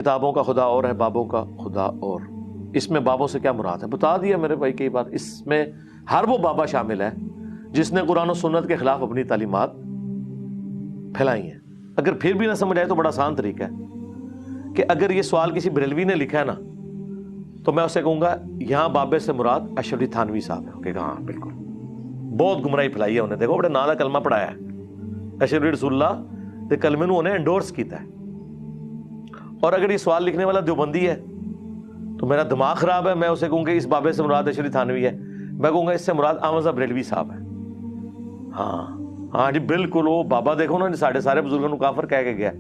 کتابوں کا خدا اور ہے، بابوں کا خدا اور۔ اس میں بابوں سے کیا مراد ہے بتا دیا میرے بھائی کئی بار۔ اس میں ہر وہ بابا شامل ہے جس نے قرآن و سنت کے خلاف اپنی تعلیمات پھیلائی ہیں۔ اگر پھر بھی نہ سمجھ آئے تو بڑا آسان طریقہ ہے کہ اگر یہ سوال کسی بریلوی نے لکھا ہے نا تو میں اسے کہوں گا یہاں بابے سے مراد اشرف علی تھانوی صاحب ہے۔ کہ ہاں بالکل، بہت گمراہی پھیلائی ہے انہیں، دیکھو بڑے نام کا کلمہ پڑھایا ہے، اشرف علی رسول اللہ دے کلمے نو انہیں انڈورس کیتا ہے۔ اور اگر یہ سوال لکھنے والا دیوبندی ہے تو میرا دماغ خراب ہے، میں اسے کہوں گا اس بابے سے مراد اشرف علی تھانوی ہے، میں کہوں گا اس سے مراد احمد صاحب بریلوی صاحب ہے۔ ہاں جی بالکل، وہ بابا دیکھو نا ساڑھے سارے بزرگوں کو کافر کہہ کے گیا،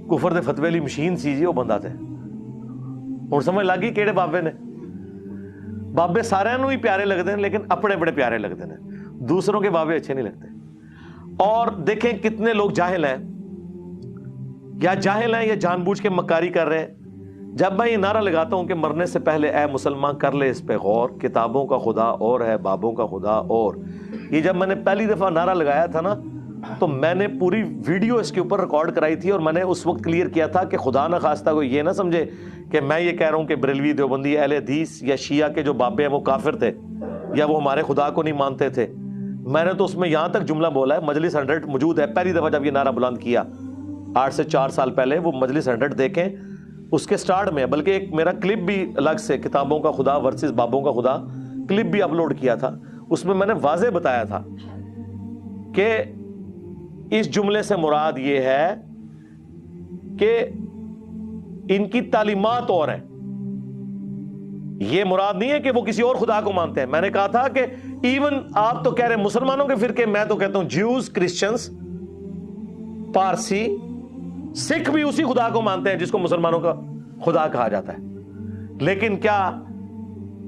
کفر دے فتوی والی مشین سی جی وہ بندہ تھے۔ اور سمجھ لگ گئی کیڑے بابے نے؟ بابے سارے نو ہی پیارے لگتے ہیں لیکن اپنے بڑے پیارے لگتے ہیں، دوسروں کے بابے اچھے نہیں لگتے۔ اور دیکھیں کتنے لوگ جاہل ہیں، یا جان بوجھ کے مکاری کر رہے ہیں۔ جب میں یہ نعرہ لگاتا ہوں کہ مرنے سے پہلے اے مسلمان کر لے اس پہ غور، کتابوں کا خدا اور ہے، بابوں کا خدا اور، یہ جب میں نے پہلی دفعہ نعرہ لگایا تھا نا تو میں نے پوری ویڈیو اس کے اوپر ریکارڈ کرائی تھی، اور میں نے اس وقت کلیئر کیا تھا کہ خدا نہ خواستہ کوئی یہ نہ سمجھے کہ میں یہ کہہ رہا ہوں کہ بریلوی، دیوبندی، اہل حدیث یا شیعہ کے جو بابے ہیں وہ کافر تھے یا وہ ہمارے خدا کو نہیں مانتے تھے۔ میں نے تو اس میں یہاں تک جملہ بولا ہے، مجلس 100 موجود ہے، پہلی دفعہ جب یہ نعرہ بلند کیا 8 سے 4 سال پہلے، وہ مجلس 100 دیکھیں، اس کے سٹارٹ میں، بلکہ ایک میرا کلپ بھی الگ سے کتابوں کا خدا ورسز بابوں کا خدا کلپ بھی اپلوڈ کیا تھا، اس میں نے واضح بتایا تھا کہ اس جملے سے مراد یہ ہے کہ ان کی تعلیمات اور ہیں، یہ مراد نہیں ہے کہ وہ کسی اور خدا کو مانتے ہیں۔ میں نے کہا تھا کہ ایون آپ تو کہہ رہے ہیں مسلمانوں کے فرقے، میں تو کہتا ہوں جیوز، کرسچنز، پارسی، سکھ بھی اسی خدا کو مانتے ہیں جس کو مسلمانوں کا خدا کہا جاتا ہے۔ لیکن کیا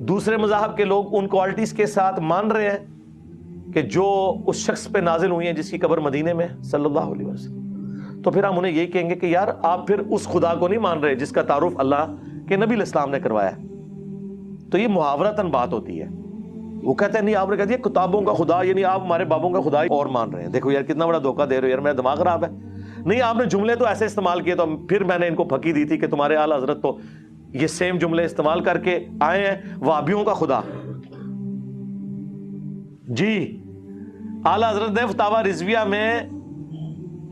دوسرے مذاہب کے لوگ ان کوالٹیز کے ساتھ مان رہے ہیں کہ جو اس شخص پہ نازل ہوئی ہیں جس کی قبر مدینے میں صلی اللہ علیہ وسلم؟ تو پھر ہم انہیں یہی کہیں گے کہ یار آپ پھر اس خدا کو نہیں مان رہے جس کا تعارف اللہ کے نبی علیہ السلام نے کروایا ہے۔ تو یہ محاورتاً بات ہوتی ہے۔ وہ کہتے ہیں نہیں آپ نے کہہ دیا کتابوں کا خدا، یعنی آپ ہمارے بابوں کا خدا اور مان رہے ہیں۔ دیکھو یار کتنا بڑا دھوکہ دے رہے ہو یار، میرا دماغ خراب ہے؟ نہیں، آپ نے جملے تو ایسے استعمال کیے، تو پھر میں نے ان کو پھکی دی تھی کہ تمہارے اعلیٰ حضرت تو یہ سیم جملے استعمال کر کے آئے ہیں، وہابیوں کا خدا۔ جی اعلیٰ حضرت نے فتاوی رضویہ میں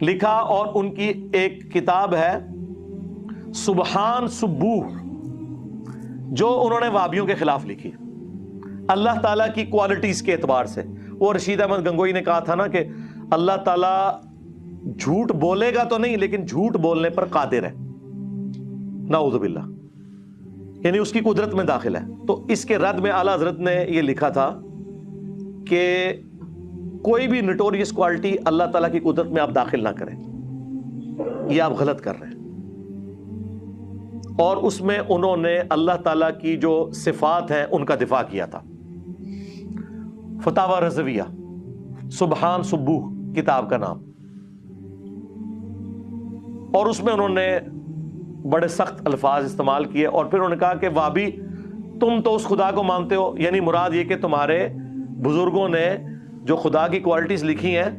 لکھا، اور ان کی ایک کتاب ہے سبحان سبوح، جو انہوں نے وہابیوں کے خلاف لکھی اللہ تعالیٰ کی کوالٹیز کے اعتبار سے۔ وہ رشید احمد گنگوئی نے کہا تھا نا کہ اللہ تعالیٰ جھوٹ بولے گا تو نہیں لیکن جھوٹ بولنے پر قادر ہے، نعوذ باللہ، یعنی اس کی قدرت میں داخل ہے۔ تو اس کے رد میں اعلیٰ حضرت نے یہ لکھا تھا کہ کوئی بھی نٹوریس کوالٹی اللہ تعالیٰ کی قدرت میں آپ داخل نہ کریں، یہ آپ غلط کر رہے ہیں۔ اور اس میں انہوں نے اللہ تعالیٰ کی جو صفات ہیں ان کا دفاع کیا تھا۔ فتاوی رضویہ، سبحان سبوح کتاب کا نام، اور اس میں انہوں نے بڑے سخت الفاظ استعمال کیے، اور پھر انہوں نے کہا کہ وہابی تم تو اس خدا کو مانتے ہو، یعنی مراد یہ کہ تمہارے بزرگوں نے جو خدا کی کوالٹیز لکھی ہیں،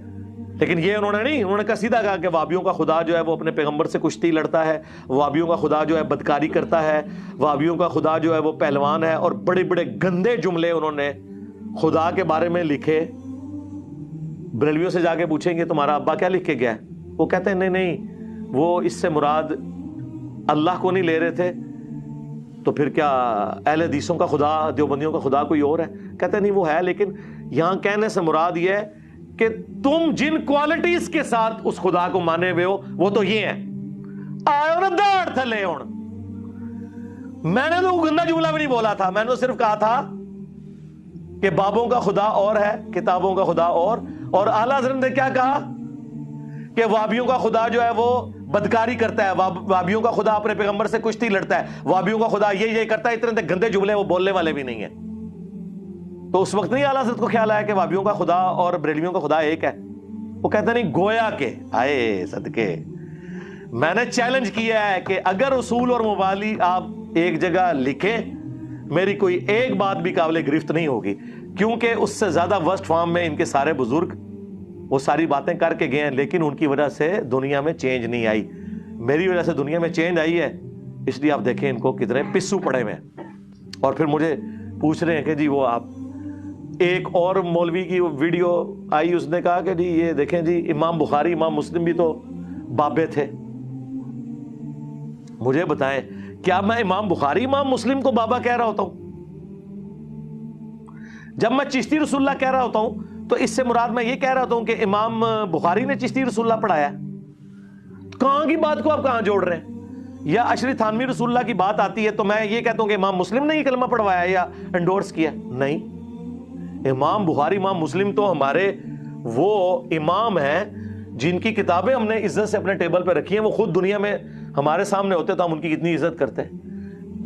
لیکن یہ انہوں نے نہیں، انہوں نے کہا سیدھا کہا کہ وہابیوں کا خدا جو ہے وہ اپنے پیغمبر سے کشتی لڑتا ہے، وہابیوں کا خدا جو ہے بدکاری کرتا ہے، وہابیوں کا خدا جو ہے وہ پہلوان ہے، اور بڑے بڑے گندے جملے انہوں نے خدا کے بارے میں لکھے۔ بریلویوں سے جا کے پوچھیں گے تمہارا ابا کیا لکھ کے گیا ہے، وہ کہتے ہیں نہیں وہ اس سے مراد اللہ کو نہیں لے رہے تھے، تو پھر کیا اہل حدیثوں کا خدا، دیوبندیوں کا خدا کوئی اور ہے؟ کہتے ہیں نہیں وہ ہے، لیکن یہاں کہنے سے مراد یہ ہے کہ تم جن کوالٹیز کے ساتھ اس خدا کو مانے ہوئے ہو وہ تو یہ ہیں۔ آئے اور داڑ تھلے ہون، میں نے تو گندا جملہ بھی نہیں بولا تھا، میں نے صرف کہا تھا کہ بابوں کا خدا اور ہے، کتابوں کا خدا اور اعلیٰ حضرت نے کیا کہا کہ وہابیوں کا خدا جو ہے وہ بدکاری کرتا ہے، وہابیوں کا خدا اپنے پیغمبر سے کشتی لڑتا ہے، وہابیوں کا خدا یہ کرتا ہے، اتنے گندے جملے وہ بولنے والے بھی نہیں ہیں۔ تو اس وقت نہیں اعلیٰ حضرت کو خیال آیا کہ وہابیوں کا خدا اور بریلویوں کا خدا ایک ہے؟ وہ کہتے نہیں گویا کہ آئے صدقے میں نے چیلنج کیا ہے کہ اگر اصول اور موالی آپ ایک جگہ لکھیں، میری کوئی ایک بات بھی قابل گرفت نہیں ہوگی، کیونکہ اس سے زیادہ ورسٹ فارم میں ان کے سارے بزرگ وہ ساری باتیں کر کے گئے ہیں، لیکن ان کی وجہ سے دنیا میں چینج نہیں آئی۔ میری وجہ سے دنیا میں چینج آئی ہے، اس لیے آپ دیکھیں ان کو کتنے پسو پڑے ہوئے ہیں۔ اور پھر مجھے پوچھ رہے ہیں کہ جی وہ آپ، ایک اور مولوی کی ویڈیو آئی، اس نے کہا کہ جی یہ دیکھیں جی امام بخاری امام مسلم بھی تو بابے تھے۔ مجھے بتائیں کیا میں امام بخاری امام مسلم کو بابا کہہ رہا ہوتا ہوں؟ جب میں چشتی رسول اللہ کہہ رہا ہوتا ہوں تو اس سے مراد میں یہ کہہ رہا ہوتا ہوں کہ امام بخاری نے چشتی رسول اللہ پڑھایا؟ کہاں کی بات کو آپ کہاں جوڑ رہے ہیں؟ یا اشری تھانوی رسول اللہ کی بات آتی ہے تو میں یہ کہتا ہوں کہ امام مسلم نے یہ کلمہ پڑھوایا یا انڈورس کیا؟ نہیں، امام بخاری امام مسلم تو ہمارے وہ امام ہیں جن کی کتابیں ہم نے عزت سے اپنے ٹیبل پہ رکھی ہیں، وہ خود دنیا میں ہمارے سامنے ہوتے تو ہم ان کی کتنی عزت کرتے ہیں۔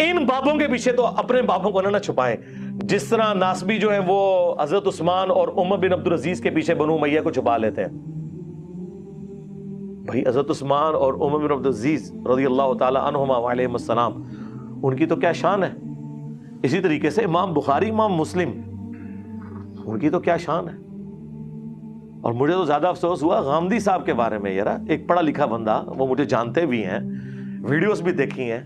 ان بابوں کے پیچھے تو اپنے بابوں کو نہ چھپائیں، جس طرح ناسبی جو ہیں وہ حضرت عثمان اور عمر بن عبدالعزیز کے پیچھے بنو امیہ کو چھپا لیتے ہیں۔ بھائی حضرت عثمان اور عمر بن عبدالعزیز رضی اللہ تعالی عنہما وعلیہم السلام، ان کی تو کیا شان ہے۔ اسی طریقے سے امام بخاری امام مسلم، ان کی تو کیا شان ہے۔ اور مجھے تو زیادہ افسوس ہوا غامدی صاحب کے بارے میں، یار ایک پڑھا لکھا بندہ، وہ مجھے جانتے بھی ہیں، ویڈیوز بھی دیکھی ہیں،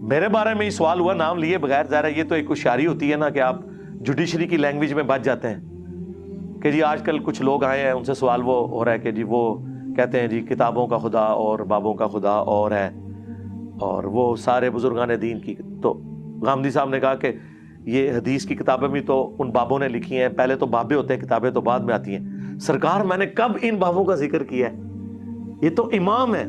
میرے بارے میں ہی سوال ہوا نام لیے بغیر۔ ظاہر ہے یہ تو ایک ہوشیاری ہوتی ہے نا کہ آپ جوڈیشری کی لینگویج میں بچ جاتے ہیں کہ جی آج کل کچھ لوگ آئے ہیں ان سے سوال وہ ہو رہا ہے کہ جی وہ کہتے ہیں جی کتابوں کا خدا اور بابوں کا خدا اور ہے، اور وہ سارے بزرگان دین کی۔ تو غامدی صاحب نے کہا کہ یہ حدیث کی کتابیں بھی تو ان بابوں نے لکھی ہیں، پہلے تو بابے ہوتے ہیں، کتابیں تو بعد میں آتی ہیں۔ سرکار میں نے کب ان بابوں کا ذکر کیا ہے؟ یہ تو امام ہے۔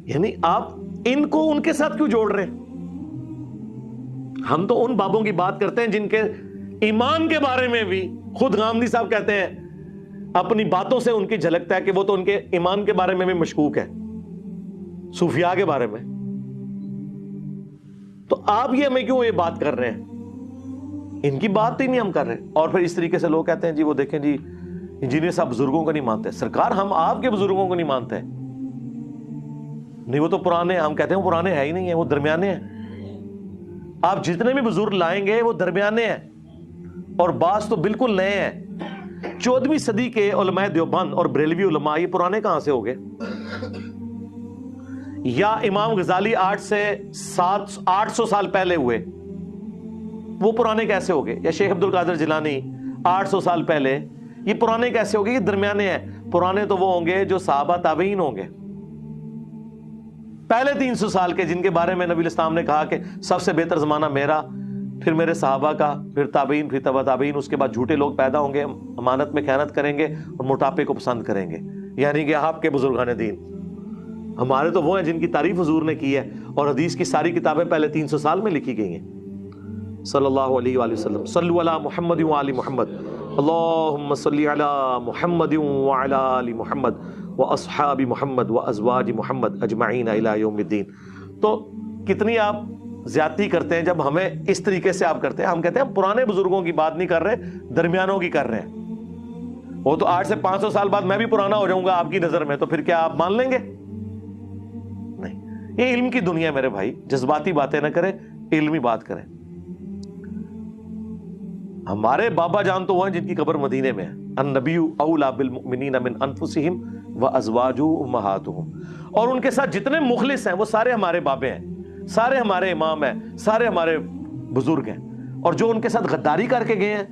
یعنی آپ ان کو ان کے ساتھ کیوں جوڑ رہے ہیں؟ ہم تو ان بابوں کی بات کرتے ہیں جن کے ایمان کے بارے میں بھی خود غامدی صاحب کہتے ہیں، اپنی باتوں سے ان کی جھلکتا ہے کہ وہ تو ان کے ایمان کے بارے میں بھی مشکوک ہے، صوفیاء کے بارے میں۔ تو آپ یہ ہمیں کیوں یہ بات کر رہے ہیں؟ ان کی بات ہی نہیں ہم کر رہے۔ اور پھر اس طریقے سے لوگ کہتے ہیں جی وہ دیکھیں جی انجینئر صاحب بزرگوں کو نہیں مانتے۔ سرکار ہم آپ کے بزرگوں کو نہیں مانتے، نہیں وہ تو پرانے، ہم کہتے ہیں وہ پرانے ہے ہی نہیں ہیں، وہ درمیانے ہیں۔ آپ جتنے بھی بزرگ لائیں گے وہ درمیانے ہیں، اور بعض تو بالکل نئے ہیں۔ 14ویں صدی کے علماء دیوبند اور بریلوی علماء، یہ پرانے کہاں سے ہو گئے؟ یا امام غزالی 800 سال پہلے ہوئے، وہ پرانے کیسے ہو گئے؟ یا شیخ عبد القادر جیلانی 800 سال پہلے، یہ پرانے کیسے ہو گئے؟ یہ درمیانے ہیں۔ پرانے تو وہ ہوں گے جو صحابہ تابعین ہوں گے، پہلے 300 سال کے، جن کے بارے میں نبی الاسلام نے کہا کہ سب سے بہتر زمانہ میرا، پھر میرے صحابہ کا، پھر تابعین، پھر تبع تابعین۔ اس کے بعد جھوٹے لوگ پیدا ہوں گے، امانت میں خیانت کریں گے اور موٹاپے کو پسند کریں گے، یعنی کہ آپ کے بزرگان دین۔ ہمارے تو وہ ہیں جن کی تعریف حضور نے کی ہے، اور حدیث کی ساری کتابیں پہلے 300 سال میں لکھی گئی ہیں۔ صلی اللہ علیہ وآلہ وسلم، صلو علی محمد وآل محمد، اللہم صلی علی محمد وعلی آل محمد واصحاب محمد وازواج محمد اجمعین الی یوم الدین۔ تو کتنی آپ زیادتی کرتے ہیں جب ہمیں اس طریقے سے آپ کرتے ہیں۔ ہم کہتے ہیں ہم پرانے بزرگوں کی بات نہیں کر رہے، درمیانوں کی کر رہے ہیں۔ وہ تو 800 سے 500 سال بعد میں بھی پرانا ہو جاؤں گا آپ کی نظر میں، تو پھر کیا آپ مان لیں گے؟ نہیں، یہ علم کی دنیا ہے میرے بھائی، جذباتی باتیں نہ کریں، علمی بات کریں۔ ہمارے بابا جان تو وہ ہیں جن کی قبر مدینے میں ہے، النبی اولی بالمؤمنین من انفسہم وازواجہ امہاتہم، اور ان کے ساتھ جتنے مخلص ہیں وہ سارے ہمارے بابے ہیں، سارے ہمارے امام ہیں، سارے ہمارے بزرگ ہیں۔ اور جو ان کے ساتھ غداری کر کے گئے ہیں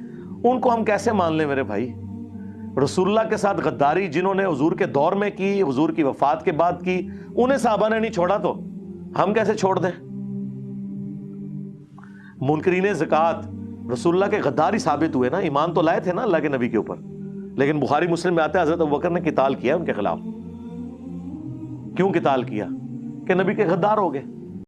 ان کو ہم کیسے مان لیں میرے بھائی؟ رسول اللہ کے ساتھ غداری جنہوں نے حضور کے دور میں کی، حضور کی وفات کے بعد کی، انہیں صحابہ نے نہیں چھوڑا تو ہم کیسے چھوڑ دیں؟ منکرین زکوٰۃ رسول اللہ کے غداری ثابت ہوئے نا، ایمان تو لائے تھے نا اللہ کے نبی کے اوپر، لیکن بخاری مسلم میں آتا ہے حضرت ابوبکر نے قتال کیا ان کے خلاف۔ کیوں قتال کیا؟ کہ نبی کے غدار ہو گئے۔